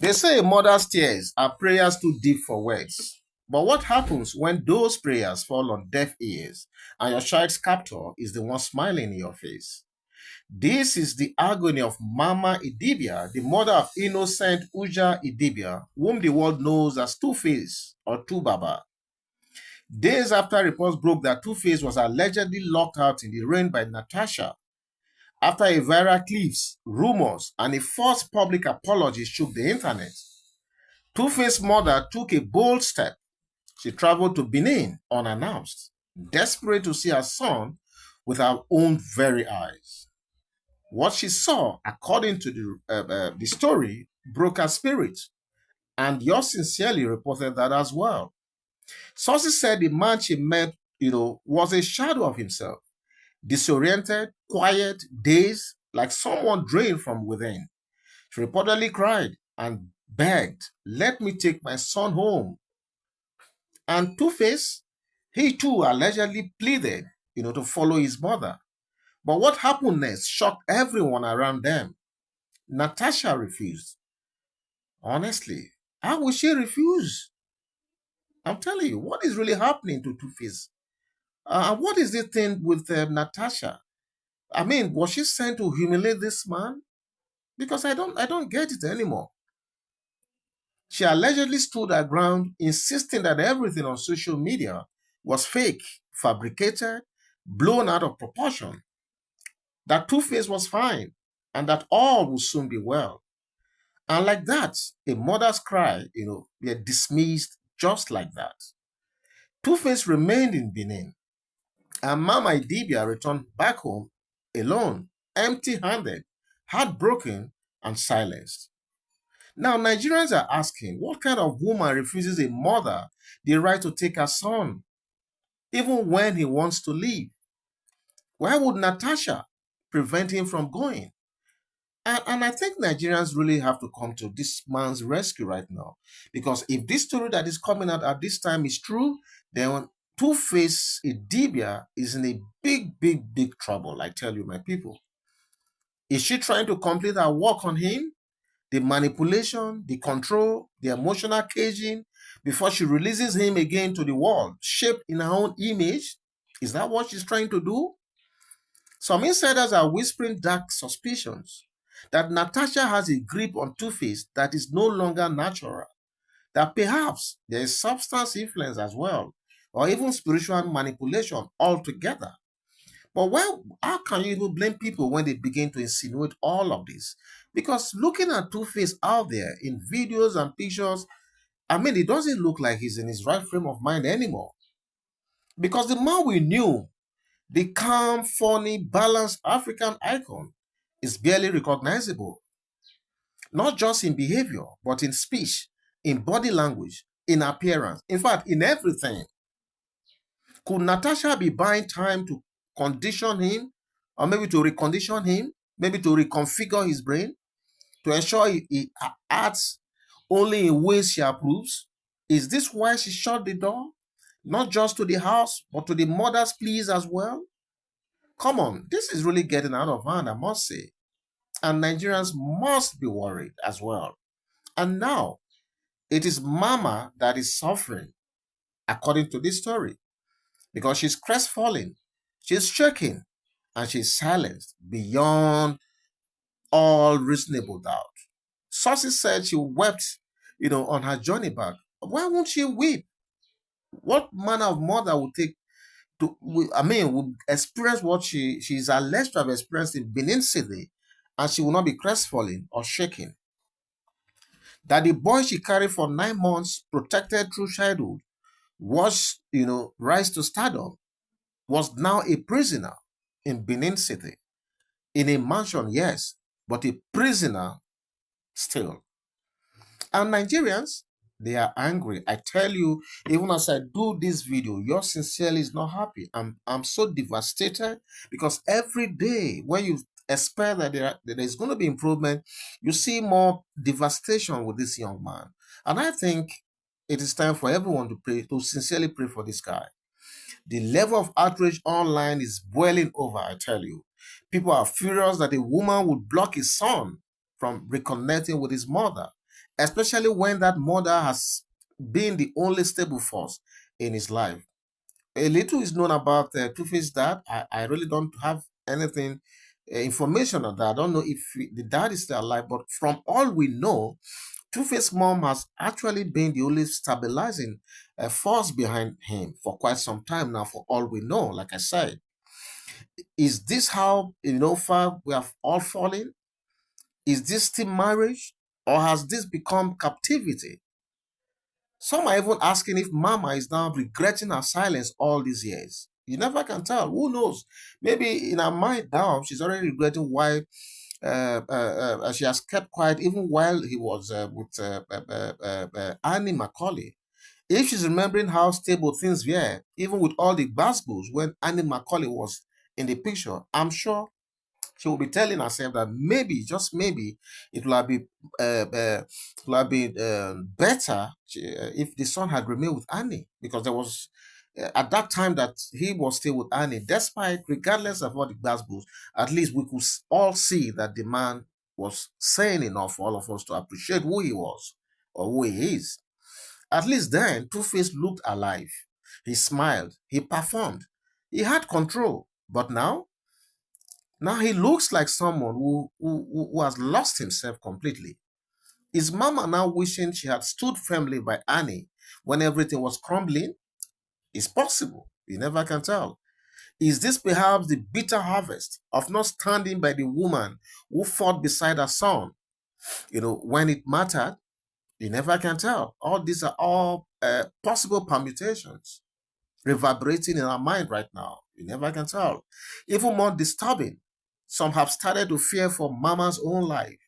They say a mother's tears are prayers too deep for words. But what happens when those prayers fall on deaf ears and your child's captor is the one smiling in your face? This is the agony of Mama Idibia, the mother of innocent Uja Idibia, whom the world knows as Tuface or Tubaba. Days after reports broke that Tuface was allegedly locked out in the rain by Natasha, after a viral clips, rumors, and a false public apology shook the internet, Tuface's mother took a bold step. She traveled to Benin unannounced, desperate to see her son with her own very eyes. What she saw, according to the story, broke her spirit, and yours sincerely reported that as well. Sources said the man she met, was a shadow of himself, disoriented, quiet, dazed, like someone drained from within. She reportedly cried and begged, "Let me take my son home." And Two-Face, he too allegedly pleaded, to follow his mother. But what happened next shocked everyone around them. Natasha refused. Honestly, how would she refuse? I'm telling you, what is really happening to Two-Face? What is this thing with Natasha? I mean, was she sent to humiliate this man? Because I don't get it anymore. She allegedly stood her ground, insisting that everything on social media was fake, fabricated, blown out of proportion, that Two-Face was fine, and that all would soon be well. And like that, a mother's cry, were dismissed just like that. Two-Face remained in Benin, and Mama Idibia returned back home alone, empty-handed, heartbroken, and silenced. Now, Nigerians are asking, what kind of woman refuses a mother the right to take her son, even when he wants to leave? Why would Natasha prevent him from going? And I think Nigerians really have to come to this man's rescue right now. Because if this story that is coming out at this time is true, then Tuface Idibia is in a big, big, big trouble, I tell you, my people. Is she trying to complete her work on him? The manipulation, the control, the emotional caging, before she releases him again to the world, shaped in her own image? Is that what she's trying to do? Some insiders are whispering dark suspicions that Natasha has a grip on Two-Face that is no longer natural, that perhaps there is substance influence as well, or even spiritual manipulation altogether. But how can you even blame people when they begin to insinuate all of this? Because looking at Two-Face out there in videos and pictures, I mean, it doesn't look like he's in his right frame of mind anymore. Because the man we knew, the calm, funny, balanced African icon, is barely recognizable. Not just in behavior, but in speech, in body language, in appearance, in fact, in everything. Could Natasha be buying time to condition him, or maybe to recondition him, maybe to reconfigure his brain, to ensure he acts only in ways she approves? Is this why she shut the door? Not just to the house, but to the mother's pleas as well? Come on, this is really getting out of hand, I must say. And Nigerians must be worried as well. And now, it is Mama that is suffering, according to this story, because she's crestfallen, she's shaking, and she's silenced beyond all reasonable doubt. Sources said she wept, on her journey back. Why won't she weep? What manner of mother would take would experience what she's alleged to have experienced in Benin City, and she will not be crestfallen or shaken? That the boy she carried for 9 months, protected through childhood, was, rise to stardom, was now a prisoner in Benin City, in a mansion, yes, but a prisoner still. And Nigerians, they are angry. I tell you, even as I do this video, yours sincerely is not happy. I'm so devastated, because every day when you expect that there is going to be improvement, you see more devastation with this young man. And I think it is time for everyone to pray, to sincerely pray for this guy. The level of outrage online is boiling over, I tell you. People are furious that a woman would block his son from reconnecting with his mother. especially when that mother has been the only stable force in his life. A little is known about Tuface's dad. I really don't have anything information on that. I don't know if the dad is still alive, but from all we know, Tuface's mom has actually been the only stabilizing force behind him for quite some time now, for all we know. Like I said, is this how far we have all fallen? Is this still marriage, or has this become captivity? Some are even asking if Mama is now regretting her silence all these years. You never can tell. Who knows? Maybe in her mind now, she's already regretting why she has kept quiet even while he was with Annie Macaulay. If she's remembering how stable things were, even with all the basketballs when Annie Macaulay was in the picture, I'm sure she will be telling herself that maybe, just maybe, it would have been better if the son had remained with Annie, because there was at that time that he was still with Annie, despite, regardless of what the gospels, at least we could all see that the man was saying enough for all of us to appreciate who he was or who he is. At least then, Two-Face looked alive. He smiled. He performed. He had control. But now he looks like someone who has lost himself completely. Is Mama now wishing she had stood firmly by Annie when everything was crumbling? It's possible. You never can tell. Is this perhaps the bitter harvest of not standing by the woman who fought beside her son, when it mattered? You never can tell. All these are all possible permutations reverberating in our mind right now. You never can tell. Even more disturbing, some have started to fear for Mama's own life,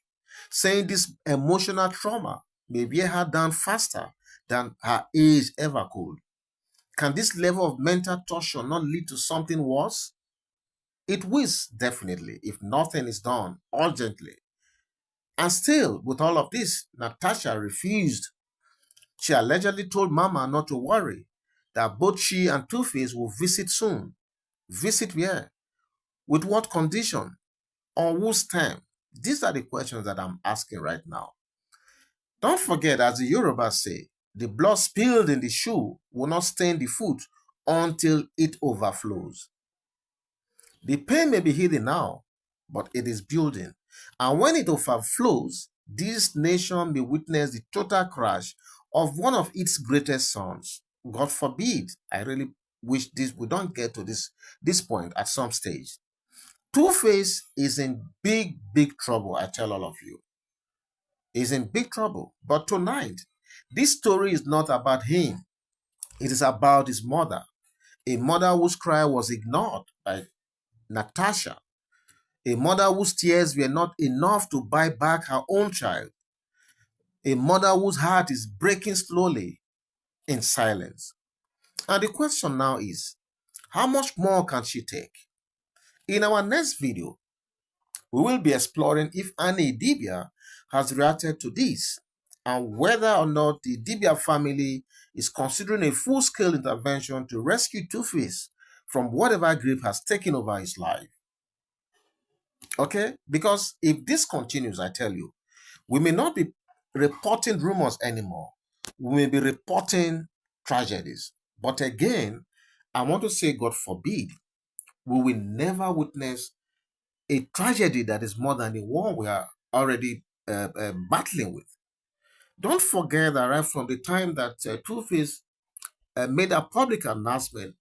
saying this emotional trauma may wear her down faster than her age ever could. Can this level of mental torture not lead to something worse? It will, definitely, if nothing is done urgently. And still, with all of this, Natasha refused. She allegedly told Mama not to worry, that both she and Two-Face will visit soon. Visit where? With what condition? On whose term? These are the questions that I'm asking right now. Don't forget, as the Yorubas say, the blood spilled in the shoe will not stain the foot until it overflows. The pain may be hidden now, but it is building. And when it overflows, this nation may witness the total crash of one of its greatest sons. God forbid. I really wish we don't get to this point at some stage. Two-Face is in big, big trouble, I tell all of you. He's in big trouble. But tonight, this story is not about him. It is about his mother. A mother whose cry was ignored by Natasha. A mother whose tears were not enough to buy back her own child. A mother whose heart is breaking slowly in silence. And the question now is, how much more can she take? In our next video, we will be exploring if AnnieIdibia has reacted to this and whether or not the Idibia family is considering a full-scale intervention to rescue Two-Face from whatever grief has taken over his life. Okay? Because if this continues, I tell you, we may not be reporting rumors anymore. We may be reporting tragedies. But again, I want to say, God forbid, we will never witness a tragedy that is more than the one we are already battling with. Don't forget that right from the time that Two-Face made a public announcement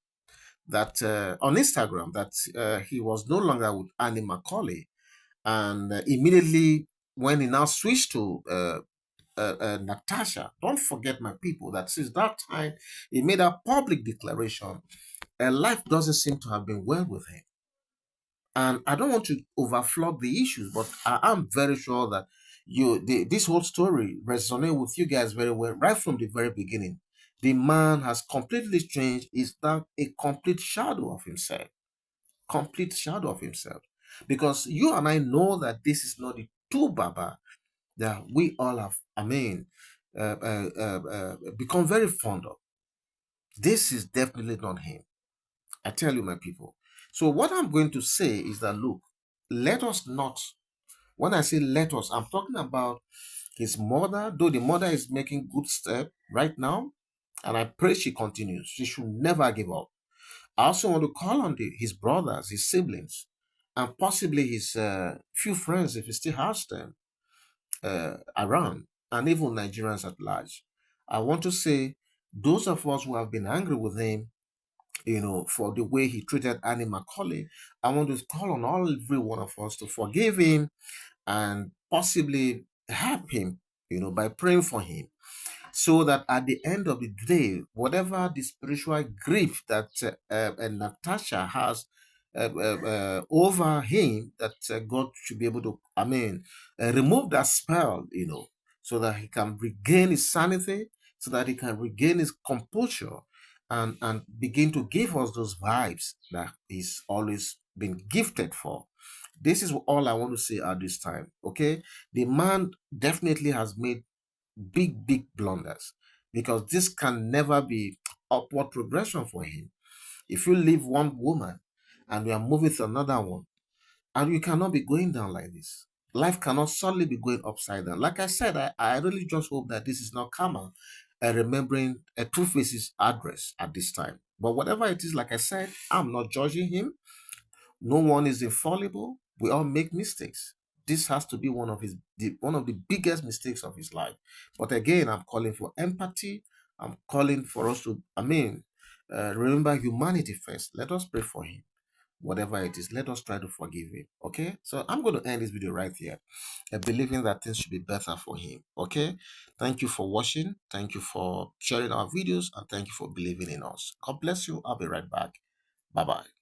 that on Instagram that he was no longer with Annie Macaulay, and immediately when he now switched to Natasha, don't forget, my people, that since that time he made a public declaration, life doesn't seem to have been well with him. And I don't want to overflow the issues, but I am very sure that this whole story resonates with you guys very well right from the very beginning. The man has completely changed. Is now a complete shadow of himself. Complete shadow of himself. Because you and I know that this is not the true Baba that we all have, become very fond of. This is definitely not him. I tell you, my people. So what I'm going to say is that, look, let us not, when I say let us, I'm talking about His mother, though the mother is making good step right now, and I pray she continues. She should never give up. I also want to call on his brothers, his siblings, and possibly his few friends, if he still has them, around, and even Nigerians at large. I want to say, those of us who have been angry with him, for the way he treated Annie Macaulay, I want to call on every one of us to forgive him and possibly help him, by praying for him, so that at the end of the day, whatever the spiritual grief that Natasha has over him, that God should be able to, remove that spell, so that he can regain his sanity, so that he can regain his composure, and begin to give us those vibes that he's always been gifted for. This is all I want to say at this time. Okay, the man definitely has made big blunders, because this can never be upward progression for him. If you leave one woman and you are moving to another one, and you cannot be going down like this. Life cannot suddenly be going upside down. Like I said, I really just hope that this is not karma, remembering a Two-Face's address at this time. But whatever it is, like I said, I'm not judging him. No one is infallible. We all make mistakes. This has to be one of the biggest mistakes of his life. But again, I'm calling for empathy. I'm calling for us to, remember humanity first. Let us pray for him. Whatever it is, let us try to forgive him. Okay, so I'm going to end this video right here, believing that things should be better for him. Okay, thank you for watching. Thank you for sharing our videos, and thank you for believing in us. God bless you. I'll be right back. Bye bye.